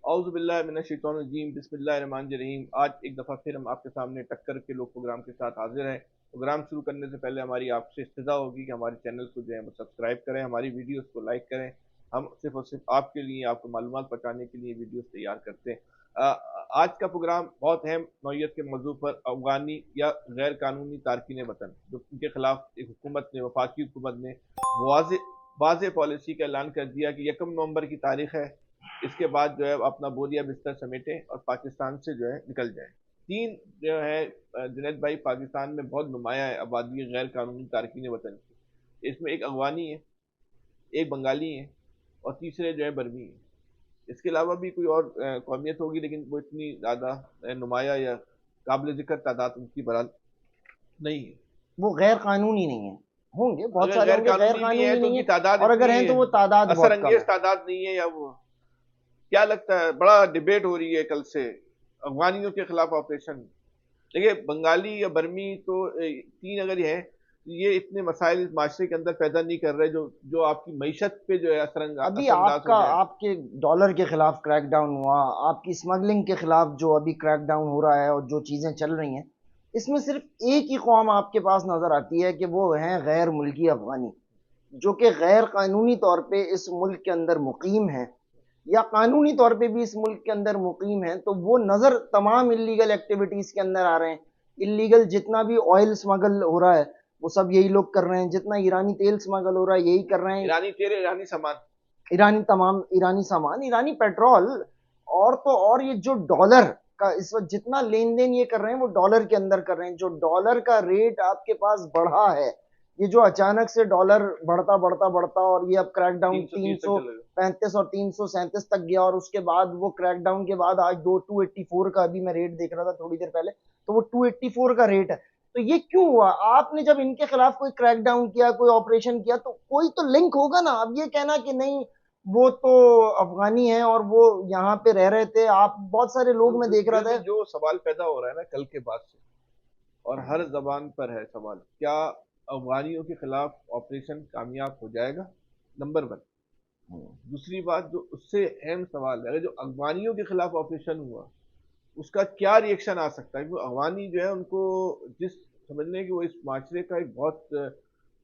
اعوذ باللہ من الشیطان الرجیم بسم اللہ الرحمن الرحیم۔ آج ایک دفعہ پھر ہم آپ کے سامنے ٹکر کے لوگ پروگرام کے ساتھ حاضر ہیں۔ پروگرام شروع کرنے سے پہلے ہماری آپ سے استدعا ہوگی کہ ہمارے چینل کو جو ہے وہ سبسکرائب کریں، ہماری ویڈیوز کو لائک کریں۔ ہم صرف اور صرف آپ کے لیے، آپ کو معلومات پہنچانے کے لیے ویڈیوز تیار کرتے ہیں۔ آج کا پروگرام بہت اہم نوعیت کے موضوع پر افغانی یا غیر قانونی تارکین وطن جو ان کے خلاف ایک حکومت نے، وفاقی حکومت نے واضح پالیسی کا اعلان کر دیا کہ 1 نومبر کی تاریخ ہے، اس کے بعد جو ہے اپنا بوریا بستر سمیٹیں اور پاکستان سے جو ہے نکل جائیں۔ تین جو ہے جنید بھائی، پاکستان میں بہت نمایاں ہے آبادی غیر قانونی تارکین وطن کی۔ اس میں ایک افغانی ہے، ایک بنگالی ہے اور تیسرے جو ہے برمی ہیں۔ اس کے علاوہ بھی کوئی اور قومیت ہوگی، لیکن وہ اتنی زیادہ نمایاں یا قابل ذکر تعداد ان کی برحال نہیں ہے۔ وہ غیر قانونی نہیں ہے، ہوں گے بہت اگر سارے غیر ہوں گے غیر قانونی بھی ہے قانونی تو ان نہیں کی ہے، تعداد اور اگر ہیں اتنی تو وہ تعداد اثر بہت کم انگیز ہے۔ تعداد نہیں ہے۔ یا وہ کیا لگتا ہے، بڑا ڈیبیٹ ہو رہی ہے کل سے افغانیوں کے خلاف آپریشن۔ دیکھیے بنگالی یا برمی تو تین اگر یہ ہے، یہ اتنے مسائل اس معاشرے کے اندر پیدا نہیں کر رہے جو آپ کی معیشت پہ جو ہے اثر ابھی انداز ہو جائے۔ آپ کے ڈالر کے خلاف کریک ڈاؤن ہوا، آپ کی اسمگلنگ کے خلاف جو ابھی کریک ڈاؤن ہو رہا ہے اور جو چیزیں چل رہی ہیں، اس میں صرف ایک ہی قوم آپ کے پاس نظر آتی ہے کہ وہ ہیں غیر ملکی افغانی، جو کہ غیر قانونی طور پہ اس ملک کے اندر مقیم ہیں یا قانونی طور پہ بھی اس ملک کے اندر مقیم ہیں، تو وہ نظر تمام انلیگل ایکٹیویٹیز کے اندر آ رہے ہیں۔ انلیگل جتنا بھی آئل اسمگل ہو رہا ہے وہ سب یہی لوگ کر رہے ہیں، جتنا ایرانی تیل اسمگل ہو رہا ہے یہی کر رہے ہیں، ایرانی تیل، ایرانی سامان، ایرانی سامان، ایرانی پیٹرول، اور تو اور یہ جو ڈالر کا اس وقت جتنا لین دین یہ کر رہے ہیں وہ ڈالر کے اندر کر رہے ہیں۔ جو ڈالر کا ریٹ آپ کے پاس بڑھا ہے، یہ جو اچانک سے ڈالر بڑھتا اور یہ اب کریک ڈاؤن 335 اور 337 تک گیا، اور اس کے بعد وہ کریک ڈاؤن کے بعد آج 284 کا ابھی میں ریٹ دیکھ رہا تھا تھوڑی دیر پہلے، تو وہ 284 کا ریٹ ہے۔ تو یہ کیوں ہوا؟ آپ نے جب ان کے خلاف کوئی کریک ڈاؤن کیا، کوئی آپریشن کیا، تو کوئی تو لنک ہوگا نا۔ اب یہ کہنا کہ نہیں وہ تو افغانی ہیں اور وہ یہاں پہ رہ رہے تھے، آپ بہت سارے لوگ میں دیکھ رہا تھا۔ جو سوال پیدا ہو رہا ہے نا کل کے بعد سے، اور ہر زبان پر ہے سوال، کیا افغانیوں کے خلاف آپریشن کامیاب ہو جائے گا؟ نمبر 1۔ دوسری بات جو اس سے اہم سوال ہے، اگر جو افغانیوں کے خلاف آپریشن ہوا اس کا کیا ری ایکشن آ سکتا ہے؟ کیونکہ افغانی جو ہے ان کو جس سمجھنے کہ وہ اس معاشرے کا ایک بہت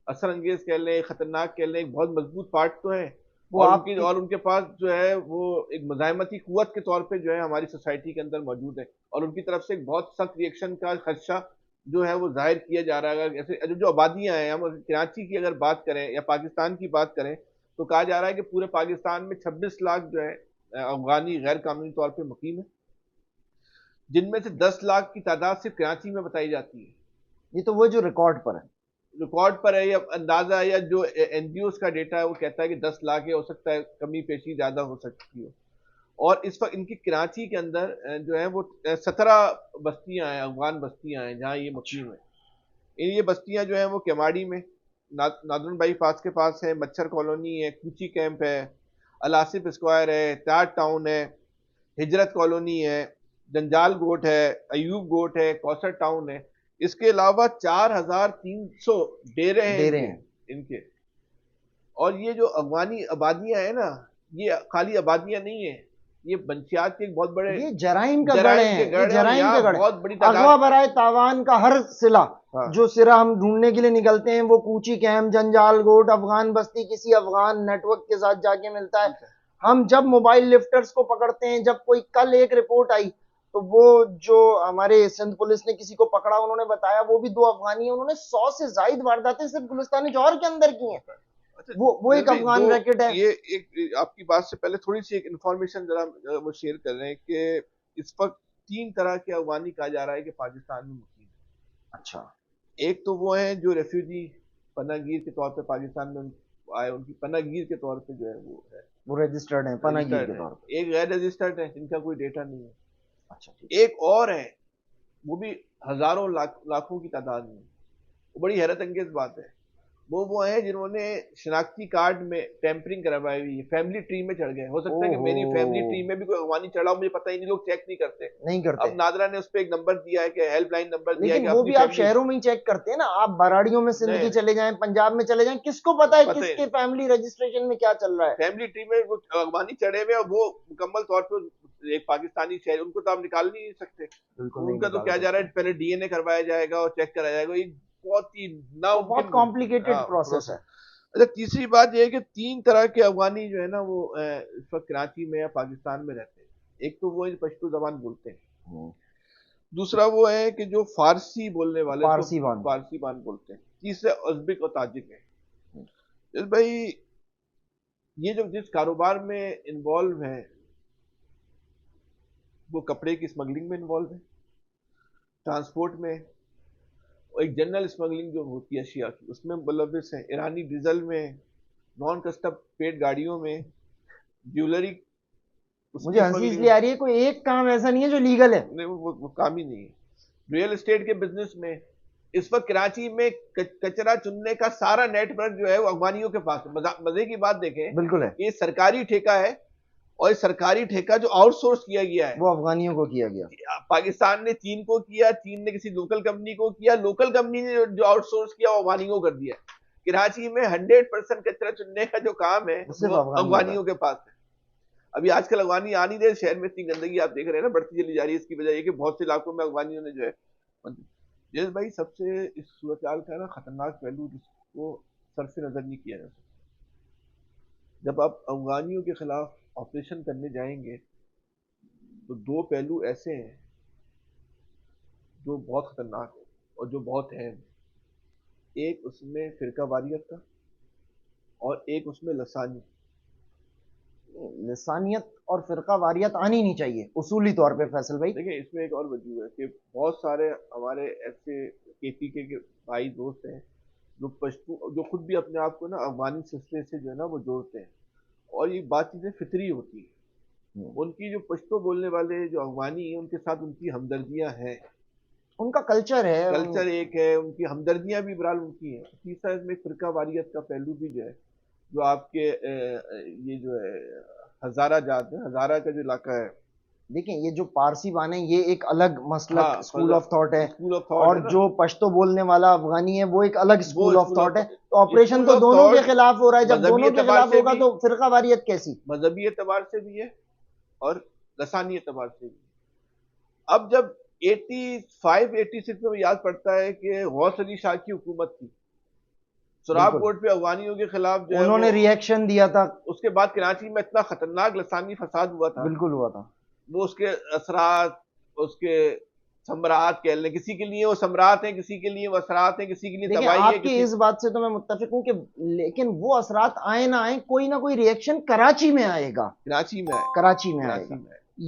اثر انگیز کہہ لیں، خطرناک کہہ لیں، ایک بہت مضبوط پارٹ تو ہے، اور ان کے پاس جو ہے وہ ایک مزاحمتی قوت کے طور پہ جو ہے ہماری سوسائٹی کے اندر موجود ہے، اور ان کی طرف سے ایک بہت سخت ری ایکشن کا خدشہ جو ہے وہ ظاہر کیا جا رہا ہے۔ ایسے جو آبادیاں ہیں، ہم کراچی کی اگر بات کریں یا پاکستان کی بات کریں تو کہا جا رہا ہے کہ پورے پاکستان میں 26 لاکھ جو ہے افغانی غیر قانونی طور پہ مقیم ہیں، جن میں سے 10 لاکھ کی تعداد صرف کراچی میں بتائی جاتی ہے۔ یہ تو وہ جو ریکارڈ پر ہے یا اندازہ ہے، یا جو این جی اوز کا ڈیٹا ہے وہ کہتا ہے کہ 10 لاکھ ہے، ہو سکتا ہے کمی پیشی زیادہ ہو سکتی ہو۔ اور اس وقت ان کی کراچی کے اندر جو ہے وہ 17 بستیاں ہیں، افغان بستیاں ہیں جہاں یہ مقیم ہیں۔ یہ بستیاں جو ہیں وہ کیماڑی میں، نادرن بائی پاس کے پاس ہے، مچھر کالونی ہے، کوچی کیمپ ہے، الاسف اسکوائر ہے، تیار ٹاؤن ہے، ہجرت کالونی ہے، جنجال گوٹ ہے، ایوب گوٹ ہے، کوثر ٹاؤن ہے۔ اس کے علاوہ 4300 ڈیرے ہیں ان کے۔ اور یہ جو افغانی آبادیاں ہیں نا، یہ خالی آبادیاں نہیں ہیں، یہ منشیات کے بہت بڑے، یہ جرائم کا گڑھ ہیں، یہ جرائم کے گڑھ، بہت بڑی اغوا برائے تاوان کا ہر صلہ جو سرا ہم ڈھونڈنے کے لیے نکلتے ہیں وہ کوچی کیمپ، جنجال گوٹ، افغان بستی کسی افغان نیٹ ورک کے ساتھ جا کے ملتا ہے۔ ہم جب موبائل لفٹرز کو پکڑتے ہیں، جب کوئی کل ایک رپورٹ آئی تو وہ جو ہمارے سندھ پولیس نے کسی کو پکڑا، انہوں نے بتایا وہ بھی 2 افغانی ہیں، انہوں نے 100 سے زائد وارداتیں صرف گلستان جوہر کے اندر کی ہیں۔ وہ ایک افغان ریکٹ ہے۔ یہ ایک آپ کی بات سے پہلے تھوڑی سی ایک انفارمیشن ذرا وہ شیئر کر رہے ہیں کہ اس وقت 3 طرح کے افغانی کہا جا رہا ہے کہ پاکستان میں مقیم ہیں۔ اچھا، ایک تو وہ ہیں جو ریفیوجی پناہ گیر کے طور پہ پاکستان میں آئے، ان کی پناہ گیر کے طور پہ جو ہے وہ رجسٹرڈ ہیں پناہ گیر کے طور پہ۔ ایک غیر رجسٹرڈ ہے جن کا کوئی ڈیٹا نہیں ہے۔ اچھا، ایک اور ہے، وہ بھی ہزاروں لاکھوں کی تعداد میں، وہ بڑی حیرت انگیز بات ہے، وہ ہیں جنہوں نے شناختی کارڈ میں ٹیمپرنگ کروائی ہوئی ہے، فیملی ٹری میں چڑھ گئے۔ ہو سکتا ہے کہ میری فیملی ٹری میں بھی کوئی افغانی چڑھا ہو، مجھے پتہ ہی نہیں، لوگ چیک نہیں کرتے۔ اب نادرا نے اس پہ ایک نمبر دیا ہے کہ ہیلپ لائن نمبر دیا ہے، لیکن وہ بھی آپ شہروں میں ہی چیک کرتے ہیں نا، آپ باراڑیوں میں سندھ کی چلے جائیں، پنجاب میں چلے جائیں، کس کو پتا ہے کس کے فیملی رجسٹریشن میں کیا چل رہا ہے؟ فیملی ٹری میں وہ افغانی چڑھے ہوئے اور وہ مکمل طور پہ ایک پاکستانی شہری ان کو تو آپ نکال نہیں سکتے. بالکل ان کا تو کیا جا رہا ہے پہلے ڈی این اے کروایا جائے گا اور چیک کرایا جائے گا. ایک بہت ہی بہت کمپلیکیٹڈ پروسیس ہے. اچھا تیسری بات یہ ہے کہ 3 طرح کے افغانی جو ہے نا وہ اس وقت کراچی میں یا پاکستان میں رہتے ہیں. ایک تو وہ پشتو زبان بولتے ہیں, دوسرا وہ ہے کہ جو فارسی بولنے والے فارسی بان بولتے ہیں, تیسرے ازبک اور تاجک ہیں. بھائی یہ جو جس کاروبار میں انوالو ہیں وہ کپڑے کی اسمگلنگ میں انوالو ہے, ٹرانسپورٹ میں, ایک جنرل اسمگلنگ جو ہوتی ہے اشیاء کی اس میں ملوث ہیں, ایرانی ڈیزل میں, نان کسٹم پیڈ گاڑیوں میں, جیولری. مجھے ہنسی اس لیے آ رہی ہے کوئی ایک کام ایسا نہیں ہے جو لیگل ہے. نہیں وہ کام ہی نہیں ہے. ریئل اسٹیٹ کے بزنس میں اس وقت کراچی میں کچرا چننے کا سارا نیٹ ورک جو ہے وہ افغانیوں کے پاس ہے. مزے کی بات دیکھیں, بالکل ہے, یہ سرکاری ٹھیکہ ہے اور یہ سرکاری ٹھیکہ جو آؤٹ سورس کیا گیا ہے وہ افغانیوں کو کیا گیا. پاکستان نے چین کو کیا, چین نے کسی لوکل کمپنی کو کیا, لوکل کمپنی نے جو آؤٹ سورس کیا وہ افغانیوں کو کر دیا. کراچی میں 100% کچرا چننے کا جو کام ہے وہ افغانیوں کے پاس ہے. ابھی آج کل افغانی آ نہیں رہے شہر میں, اتنی گندگی آپ دیکھ رہے ہیں نا بڑھتی چلی جا رہی ہے. اس کی وجہ یہ کہ بہت سے علاقوں میں افغانیوں نے جو ہے جیسے بھائی سب سے اس صورتحال کا نا خطرناک پہلو جس کو صرف نظر نہیں کیا جا سکتا. جب آپ افغانیوں کے خلاف آپریشن کرنے جائیں گے تو 2 پہلو ایسے ہیں جو بہت خطرناک ہے اور جو بہت اہم. ایک اس میں فرقہ واریت کا اور ایک اس میں لسانیت اور فرقہ واریت آنی نہیں چاہیے اصولی طور پہ. فیصل بھائی دیکھیں اس میں ایک اور وجہ ہے کہ بہت سارے ہمارے ایسے کے پی کے بھائی دوست ہیں جو پشتو جو خود بھی اپنے آپ کو نا افغانی سلسلے سے جو ہے نا وہ جوڑتے ہیں اور یہ بات چیزیں فطری ہوتی ہیں. ان کی جو پشتو بولنے والے جو افغانی ہیں ان کے ساتھ ان کی ہمدردیاں ہیں, ان کا کلچر ہے, کلچر ایک ہے, ان کی ہمدردیاں بھی برحال ان کی ہیں. تیسرا اس میں فرقہ واریت کا پہلو بھی جو ہے جو آپ کے یہ جو ہے ہزارہ جات ہے, ہزارہ کا جو علاقہ ہے. دیکھیں یہ جو پارسی بانے یہ ایک الگ مسلک اسکول آف تھاٹ ہے, اور جو پشتو بولنے والا افغانی ہے وہ ایک الگ اسکول آف تھاٹ ہے. تو آپریشن تو دونوں کے خلاف ہو رہا ہے, جب دونوں کے خلاف ہوگا تو فرقہ واریت کیسی؟ مذہبی اعتبار سے بھی ہے اور لسانی اعتبار سے بھی. اب جب 85-86 میں یاد پڑتا ہے کہ غوث علی شاہ کی حکومت تھی, سراب کوٹ پہ افغانیوں کے خلاف جو انہوں نے ریئیکشن دیا تھا. اس کے بعد کراچی میں اتنا خطرناک لسانی فساد ہوا تھا, بالکل ہوا تھا. وہ اس کے اثرات, اس کے ثمرات کہہ لیں, کسی کے لیے وہ ثمرات ہیں, کسی کے لیے وہ اثرات ہیں, کسی کے لیے تباہی ہے. آپ کی اس بات سے تو میں متفق ہوں کہ لیکن وہ اثرات آئے نہ آئیں کوئی نہ کوئی ریئیکشن کراچی میں آئے گا, کراچی میں آئے گا.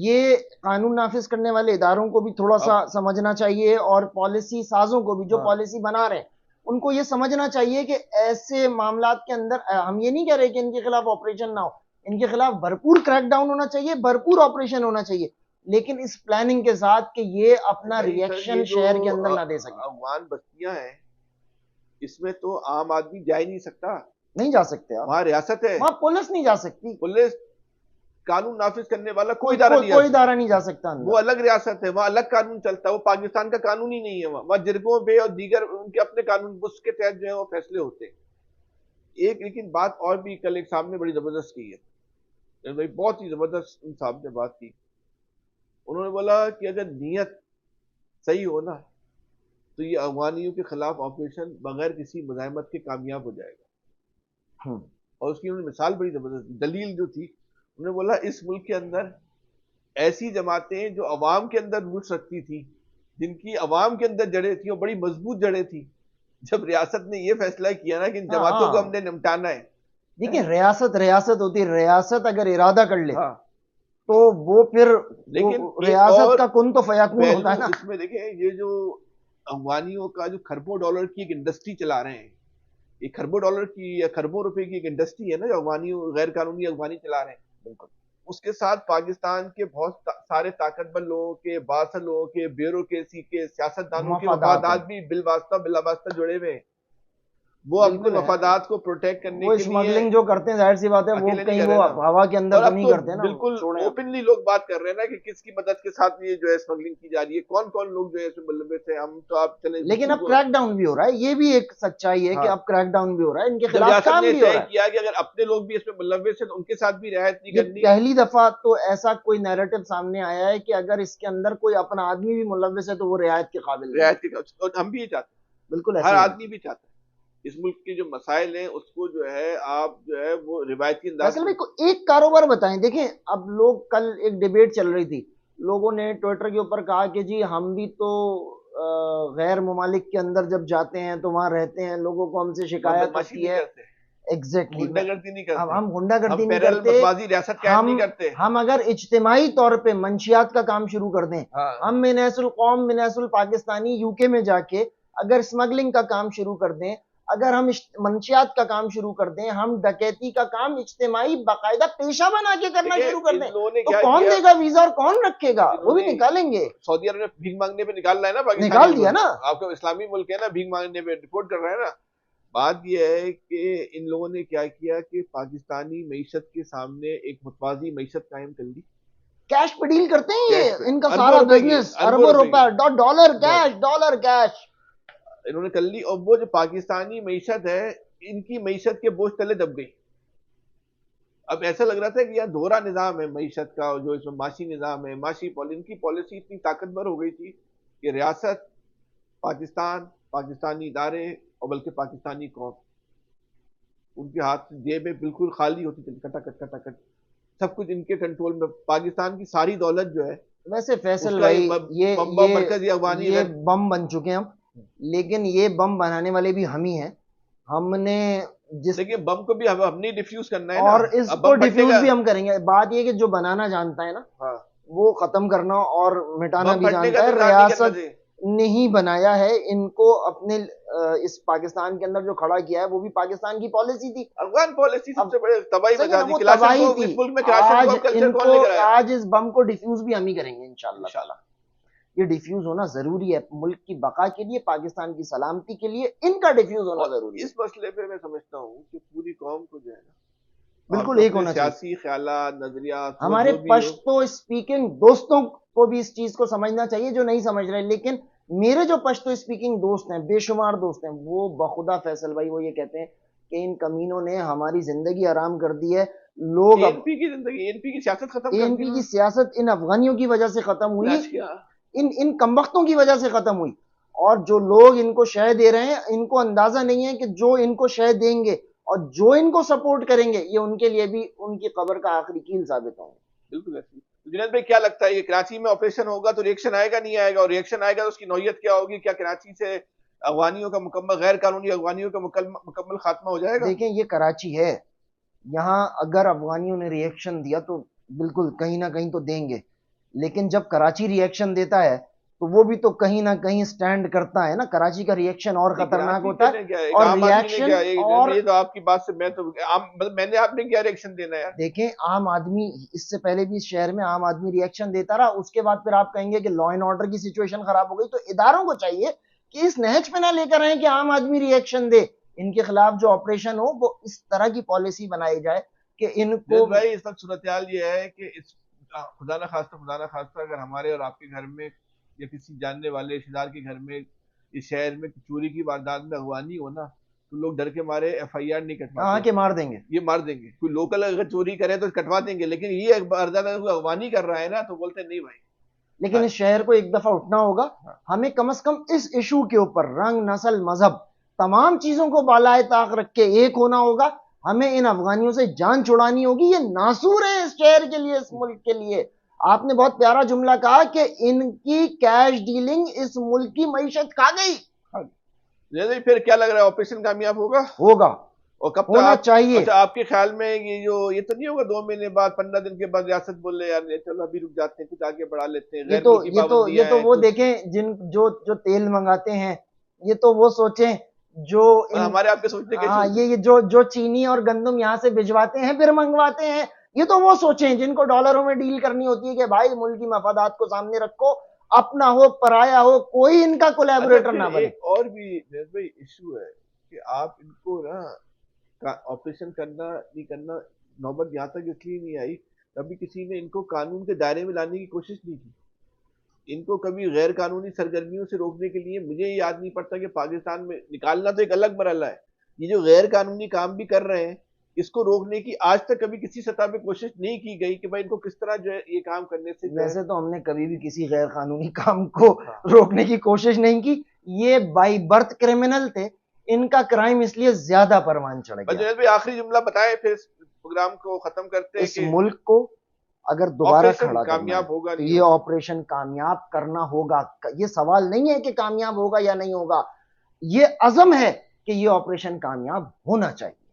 یہ قانون نافذ کرنے والے اداروں کو بھی تھوڑا سا سمجھنا چاہیے, اور پالیسی سازوں کو بھی جو پالیسی بنا رہے ہیں ان کو یہ سمجھنا چاہیے کہ ایسے معاملات کے اندر ہم یہ نہیں کہہ رہے کہ ان کے خلاف آپریشن نہ ہو, ان کے خلاف بھرپور کریک ڈاؤن ہونا چاہیے, بھرپور آپریشن ہونا چاہیے, لیکن اس پلاننگ کے ساتھ کہ یہ اپنا ریئیکشن شہر کے اندر نہ دے سکے. افغان بستیاں ہیں اس میں تو عام آدمی جا ہی نہیں سکتا, نہیں جا سکتے. وہاں ریاست ہے, وہاں پولیس نہیں جا سکتی, پولیس قانون نافذ کرنے والا کوئی ادارہ نہیں جا سکتا. وہ الگ ریاست ہے, وہاں الگ قانون چلتا ہے, وہ پاکستان کا قانون ہی نہیں ہے. وہاں جرگوں پہ اور دیگر ان کے اپنے قانون اس کے تحت جو ہے وہ فیصلے ہوتے ہیں. ایک لیکن بات اور بھی کل ایک صاحب نے بڑی زبردست کی ہے, بہت ہی زبردست ان صاحب نے بات کی. انہوں نے بولا کہ اگر نیت صحیح ہو نا تو یہ افغانیوں کے خلاف آپریشن بغیر کسی مزاحمت کے کامیاب ہو جائے گا. اور اس کی انہوں نے مثال بڑی زبردست, دلیل جو تھی انہوں نے بولا اس ملک کے اندر ایسی جماعتیں جو عوام کے اندر روٹس رکھتی تھی, جن کی عوام کے اندر جڑیں تھیں اور بڑی مضبوط جڑیں تھیں, جب ریاست نے یہ فیصلہ کیا نا کہ ان جماعتوں کو ہم نے نمٹانا ہے. دیکھیں ریاست ہوتی ہے, ریاست اگر ارادہ کر لے تو وہ پھر ریاست کا کن تو فیکون ہوتا ہے نا. اس میں دیکھیں یہ جو افغانیوں کا جو کھربوں ڈالر کی ایک انڈسٹری چلا رہے ہیں, یہ کھربوں ڈالر کی یا کھربوں روپے کی ایک انڈسٹری ہے نا جو افغانیوں غیر قانونی افغانی چلا رہے ہیں. بالکل اس کے ساتھ پاکستان کے بہت سارے طاقتور لوگوں کے, بااثر لوگوں کے, بیوروکریسی کے, سیاستدانوں کے مفادات بھی بالواسطہ بلا واسطہ جڑے ہوئے ہیں. وہ اپنے مفادات کو پروٹیکٹ کرنے کے لیے اسمگلنگ جو کرتے ہیں ظاہر سی بات ہے وہ کہیں وہ ہوا کے اندر تو نہیں کرتے نا. بالکل اوپنلی لوگ بات کر رہے ہیں نا کہ کس کی مدد کے ساتھ یہ جو ہے اسمگلنگ کی جا رہی ہے, کون کون لوگ جو ہے اس میں ملوث ہیں. ہم تو آپ چلیں, لیکن اب کریک ڈاؤن بھی ہو رہا ہے, یہ بھی ایک سچائی ہے کہ اب کریک ڈاؤن بھی ہو رہا ہے, ان کے خلاف کام بھی ہو رہا ہے. کیا کہ اگر اپنے لوگ بھی اس میں ملوث ہیں تو ان کے ساتھ بھی رعایت نہیں کرنی. پہلی دفعہ تو ایسا کوئی نیریٹو سامنے آیا ہے کہ اگر اس کے اندر کوئی اپنا آدمی بھی ملوث ہے تو وہ رعایت کے قابل ہے. اور ہم بھی یہ چاہتے ہیں, بالکل ہر آدمی بھی چاہتا ہے اس ملک کے جو مسائل ہیں اس کو جو ہے آپ جو ہے وہ روایتی انداز میں. ایک کاروبار بتائیں, دیکھیں اب لوگ, کل ایک ڈیبیٹ چل رہی تھی, لوگوں نے ٹویٹر کے اوپر کہا کہ جی ہم بھی تو غیر ممالک کے اندر جب جاتے ہیں تو وہاں رہتے ہیں, لوگوں کو ہم سے شکایت ہوتی ہے. ایگزیکٹلی, ہم غنڈہ گردی نہیں کرتے, ہم اگر اجتماعی طور پہ منشیات کا کام شروع کر دیں, ہم منحصر القوم منحصر الپاکستانی یو کے میں جا کے اگر اسمگلنگ کا کام شروع کر دیں, اگر ہم منشیات کا کام شروع کر دیں, ہم ڈکیتی کا کام اجتماعی باقاعدہ پیشہ بنا کے کرنا شروع کر دیں, تو کون دے گا ویزا اور کون رکھے گا؟ وہ بھی نکالیں گے. سعودی عرب نے بھیک مانگنے پہ نکالنا ہے نا, پاکستان نکال دیا نا. آپ کو اسلامی ملک ہے نا, بھیک مانگنے پہ رپورٹ کر رہے ہیں نا. بات یہ ہے کہ ان لوگوں نے کیا کیا کہ پاکستانی معیشت کے سامنے ایک متوازی معیشت قائم کر لی. کیش پہ ڈیل کرتے ہیں یہ, ان کا سارا بزنس اربوں روپے, ڈالر کیش انہوں نے کر لی. اور وہ جو پاکستانی معیشت ہے, ان کی معیشت کے بوجھ تلے دب گئی. اب ایسا لگ رہا تھا کہ یہاں دوہرا نظام ہے معیشت کا, جو اس میں معاشی نظام ہے, معاشی ان کی پالیسی اتنی طاقتور ہو گئی تھی کہ ریاست, پاکستان, پاکستانی ادارے اور بلکہ پاکستانی قوم, ان کے ہاتھ جیبیں بالکل خالی ہوتی تھی, کٹا کٹ سب کچھ ان کے کنٹرول میں. پاکستان کی ساری دولت جو ہے, ویسے فیصل بھائی یہ بم بن چکے ہیں ہم, لیکن یہ بم بنانے والے بھی ہم ہی ہیں. ہم نے لیکن بم کو بھی ہم نہیں ڈیفیوز کرنا ہے, اور اس کو ڈیفیوز بھی ہم کریں گے. بات یہ کہ جو بنانا جانتا ہے نا وہ ختم کرنا اور مٹانا بھی جانتا ہے. ریاست نہیں بنایا ہے ان کو, اپنے اس پاکستان کے اندر جو کھڑا کیا ہے وہ بھی پاکستان کی پالیسی تھی, افغان پالیسی سب سے بڑے تباہی مچا دی. تباہی تھی. آج اس بم کو ڈیفیوز بھی ہم ہی کریں گے انشاءاللہ. یہ ڈیفیوز ہونا ضروری ہے ملک کی بقا کے لیے, پاکستان کی سلامتی کے لیے ان کا ڈیفیوز ہونا ضروری ہے. اس مسئلے پہ میں سمجھتا ہوں کہ پوری قوم کو جو ہے نا بالکل ایک ہونا چاہیے. سیاسی خیالات, نظریات, ہمارے پشتو اسپیکنگ دوستوں کو بھی اس چیز کو سمجھنا چاہیے جو نہیں سمجھ رہے. لیکن میرے جو پشتو اسپیکنگ دوست ہیں, بے شمار دوست ہیں, وہ بخدا فیصل بھائی وہ یہ کہتے ہیں کہ ان کمینوں نے ہماری زندگی آرام کر دی ہے. لوگ اے این پی کی زندگی, اے این پی کی سیاست ختم کر دی. اے این پی کی سیاست ان افغانیوں کی وجہ سے ختم ہوئی, ان کمبختوں کی وجہ سے ختم ہوئی. اور جو لوگ ان کو شے دے رہے ہیں, ان کو اندازہ نہیں ہے کہ جو ان کو شے دیں گے اور جو ان کو سپورٹ کریں گے یہ ان کے لیے بھی ان کی قبر کا آخری کیل ثابت ہوں. بالکل ایسی. جنید بھائی کیا لگتا ہے یہ کراچی میں آپریشن ہوگا تو ریئیکشن آئے گا نہیں آئے گا, اور ریئیکشن آئے گا تو اس کی نوعیت کیا ہوگی؟ کیا کراچی سے افغانیوں کا مکمل, غیر قانونی افغانیوں کا مکمل خاتمہ ہو جائے گا؟ دیکھیں یہ کراچی ہے, یہاں اگر افغانیوں نے ریئیکشن دیا تو بالکل کہیں نہ کہیں تو دیں گے, لیکن جب کراچی ریئیکشن دیتا ہے تو وہ بھی تو کہیں نہ کہیں سٹینڈ کرتا ہے نا. کراچی کا ریئیکشن اور خطرناک ہوتا ہے, اور ریئیکشن اور یہ تو آپ کی بات سے میں نے آپ نے کیا ریئیکشن دینا ہے. دیکھیں عام آدمی, اس سے پہلے بھی اس شہر میں عام آدمی ریئیکشن دیتا رہا, اس کے بعد پھر آپ کہیں گے کہ لا اینڈ آرڈر کی سچویشن خراب ہو گئی. تو اداروں کو چاہیے کہ اس نہج پہ نہ لے کر آئیں کہ عام آدمی ریئیکشن دے, ان کے خلاف جو آپریشن ہو وہ اس طرح کی پالیسی بنائی جائے کہ ان کو. بھائی اس وقت صورتحال یہ ہے کہ خدا نہ خواستہ اگر ہمارے اور آپ کے گھر میں یا کسی جاننے والے رشتے دار کے گھر میں اس شہر میں چوری کی واردات میں افغانی ہو نا, تو لوگ ڈر کے مارے ایف آئی آر نہیں کٹواتے. ہاں کہ مار دیں گے, یہ مار دیں گے. کوئی لوکل اگر چوری کرے تو کٹوا دیں گے, لیکن یہ واردات اگر افغانی کر رہا ہے نا تو بولتے نہیں بھائی. لیکن اس شہر کو ایک دفعہ اٹھنا ہوگا. ہمیں کم از کم اس ایشو کے اوپر رنگ, نسل, مذہب تمام چیزوں کو بالائے طاق رکھ کے ایک ہونا ہوگا. ہمیں ان افغانیوں سے جان چھڑانی ہوگی. یہ ناسور ہے اس شہر کے لیے, اس ملک کے لیے. آپ نے بہت پیارا جملہ کہا کہ ان کی کیش ڈیلنگ اس ملک کی معیشت کھا گئی. پھر کیا لگ رہا ہے آپریشن کامیاب ہوگا؟ ہوگا, اور کب ہونا چاہیے. اچھا آپ کے خیال میں یہ تو نہیں ہوگا 2 مہینے بعد 15 دن کے بعد ریاست بول لے یار چلو ابھی رک جاتے ہیں, کچھ آگے بڑھا لیتے ہیں؟ یہ تو وہ دیکھیں جو تیل منگاتے ہیں, یہ تو وہ سوچیں جو ہمارے آپ کے سوچنے کے, یہ جو چینی اور گندم یہاں سے بھجواتے ہیں پھر منگواتے ہیں, یہ تو وہ سوچیں جن کو ڈالروں میں ڈیل کرنی ہوتی ہے کہ بھائی ملکی مفادات کو سامنے رکھو, اپنا ہو پرایا ہو کوئی ان کا کولیبوریٹر نہ بنے. اور بھی ایشو ہے کہ آپ ان کو نا آپریشن کرنا نہیں کرنا، نوبت یہاں تک اس لیے نہیں آئی کبھی کسی نے ان کو قانون کے دائرے میں لانے کی کوشش نہیں کی، ان کو کبھی غیر قانونی سرگرمیوں سے روکنے کے لیے، مجھے یاد نہیں پڑتا کہ پاکستان میں نکالنا تو ایک الگ مرحلہ ہے، یہ جو غیر قانونی کام بھی کر رہے ہیں اس کو روکنے کی آج تک کبھی کسی سطح پہ کوشش نہیں کی گئی کہ بھائی ان کو کس طرح جو ہے یہ کام کرنے سے ویسے تو ہم نے کبھی بھی کسی غیر قانونی کام کو روکنے کی کوشش نہیں کی، یہ بائی برتھ کرمنل تھے، ان کا کرائم اس لیے زیادہ پروان چڑھ گیا۔ جنید بھائی آخری جملہ بتائیں پھر اس پروگرام کو ختم کرتے ہیں اس کہ ملک کو اگر دوبارہ کھڑا کرنا کامیاب ہوگا تو یہ آپریشن کامیاب کرنا ہوگا، یہ سوال نہیں ہے کہ کامیاب ہوگا یا نہیں ہوگا، یہ عزم ہے کہ یہ آپریشن کامیاب ہونا چاہیے۔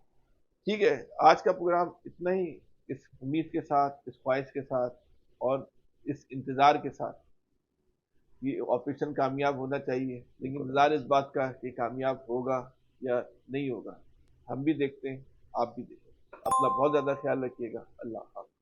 ٹھیک ہے، آج کا پروگرام اتنا ہی، اس امید کے ساتھ، اس خواہش کے ساتھ اور اس انتظار کے ساتھ یہ آپریشن کامیاب ہونا چاہیے، لیکن انتظار اس بات کا کہ کامیاب ہوگا یا نہیں ہوگا، ہم بھی دیکھتے ہیں، آپ بھی دیکھیں۔ اپنا بہت زیادہ خیال رکھیے گا، اللہ حافظ۔